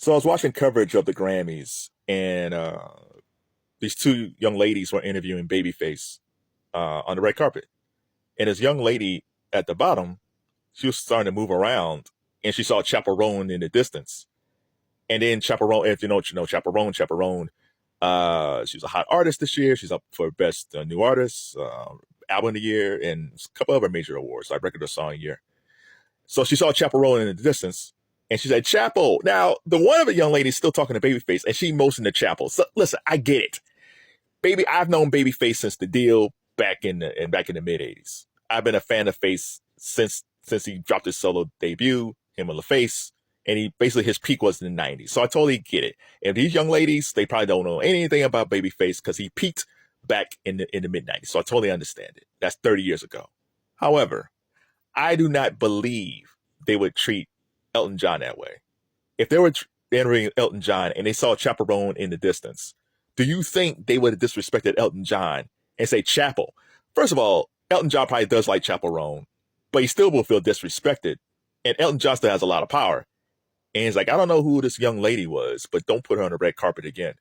So I was watching coverage of the Grammys, and these two young ladies were interviewing Babyface on the red carpet. And this young lady at the bottom, she was starting to move around, and she saw Chapel Roan in the distance. And then Chapel Roan, if you know Chapel Roan, she's a hot artist this year. She's up for Best New Artist, Album of the Year, and a couple other major awards, like Record of the Song Year. So she saw Chapel Roan in the distance, and she said, Chapel. Now, the one of the young ladies still talking to Babyface, and she motioned to Chapel. So listen, I get it. Baby, I've known Babyface since the deal back in the mid '80s. I've been a fan of Face since he dropped his solo debut, him and LaFace, and he basically his peak was in the '90s. So I totally get it. And these young ladies, they probably don't know anything about Babyface because he peaked back in the mid '90s. So I totally understand it. That's 30 years ago. However, I do not believe they would treat Elton John that way. If they were entering Elton John and they saw Chapel Roan in the distance, do you think they would have disrespected Elton John and say Chapel? First of all, Elton John probably does like Chapel Roan, but he still will feel disrespected. And Elton John still has a lot of power. And he's like, I don't know who this young lady was, but don't put her on the red carpet again.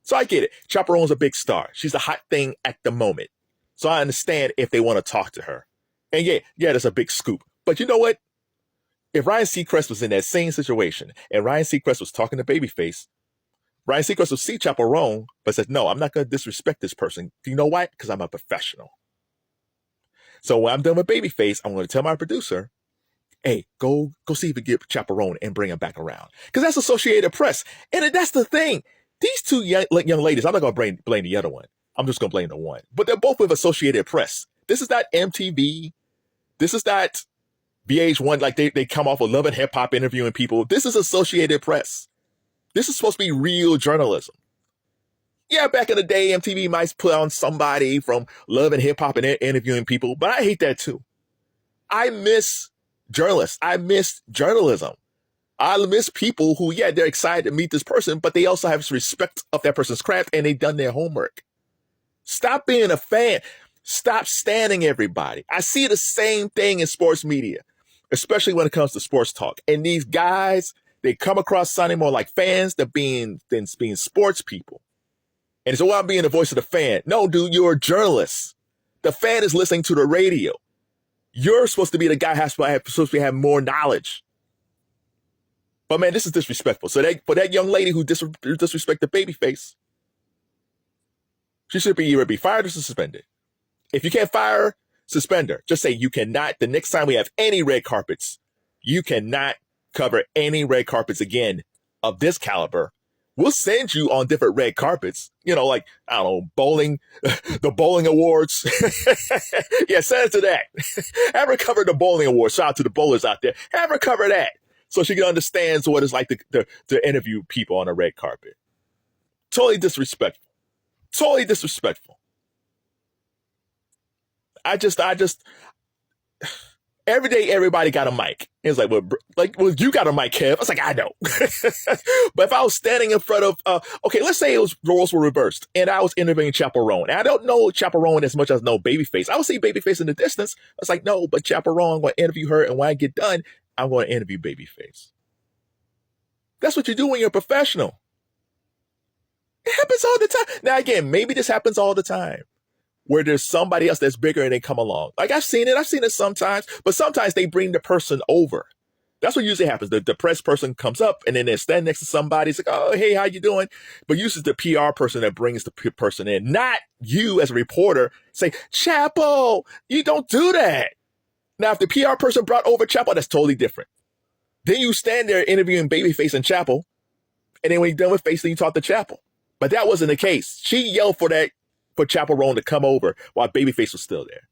So I get it. Chapel Roan's a big star. She's a hot thing at the moment. So I understand if they want to talk to her. And yeah, that's a big scoop. But you know what? If Ryan Seacrest was in that same situation and Ryan Seacrest was talking to Babyface, Ryan Seacrest would see Chapel Roan, but says, no, I'm not going to disrespect this person. Do you know why? Because I'm a professional. So when I'm done with Babyface, I'm going to tell my producer, hey, go see if you get Chapel Roan and bring him back around. Because that's Associated Press. And that's the thing. These two young ladies, I'm not going to blame the other one. I'm just going to blame the one. But they're both with Associated Press. This is not MTV. This is not VH1, like they come off of Love and Hip Hop interviewing people. This is Associated Press. This is supposed to be real journalism. Yeah, back in the day, MTV might put on somebody from Love and Hip Hop and interviewing people, but I hate that too. I miss journalists. I miss journalism. I miss people who, yeah, they're excited to meet this person, but they also have respect of that person's craft and they've done their homework. Stop being a fan. Stop standing everybody. I see the same thing in sports media, especially when it comes to sports talk. And these guys, they come across sounding more like fans than being sports people. And so, well, I'm being the voice of the fan. No, dude, you're a journalist. The fan is listening to the radio. You're supposed to be the guy who's supposed to have more knowledge. But man, this is disrespectful. So for that young lady who disrespected Babyface, she should either be fired or suspended. If you can't fire her, suspend her. Just say you cannot, the next time we have any red carpets, you cannot cover any red carpets again of this caliber. We'll send you on different red carpets, like, I don't know, bowling, the bowling awards. Yeah, send it to that. Have her cover the bowling awards. Shout out to the bowlers out there. Have her cover that so she can understand what it's like to interview people on a red carpet. Totally disrespectful. Totally disrespectful. I just, every day everybody got a mic. It's like, well, you got a mic, Kev. I was like, I know. But if I was standing in front of, okay, let's say roles were reversed and I was interviewing Chapel Roan. And I don't know Chapel Roan as much as I know Babyface. I would see Babyface in the distance. I was like, no, but Chapel Roan, I'm going to interview her. And when I get done, I'm going to interview Babyface. That's what you do when you're a professional. It happens all the time. Now, again, maybe this happens all the time, where there's somebody else that's bigger and they come along. Like I've seen it sometimes, but sometimes they bring the person over. That's what usually happens. The press person comes up and then they stand next to somebody. It's like, oh, hey, how you doing? But usually the PR person that brings the person in, not you as a reporter, say, Chapel, you don't do that. Now, if the PR person brought over Chapel, that's totally different. Then you stand there interviewing Babyface and Chapel, and then when you're done with Face, then you talk to Chapel. But that wasn't the case. She yelled for Chapel Roan to come over while Babyface was still there.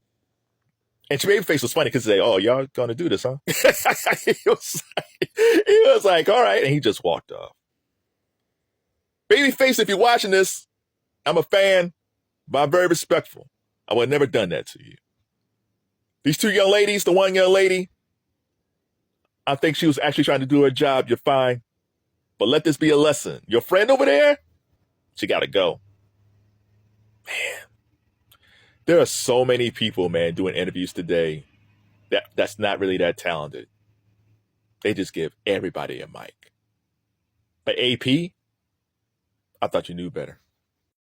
And Babyface was funny because they say, oh, y'all gonna do this, huh? he was like, all right. And he just walked off. Babyface, if you're watching this, I'm a fan, but I'm very respectful. I would have never done that to you. These two young ladies, the one young lady, I think she was actually trying to do her job. You're fine. But let this be a lesson. Your friend over there, she got to go. Man, there are so many people, man, doing interviews today that's not really that talented. They just give everybody a mic. But AP, I thought you knew better.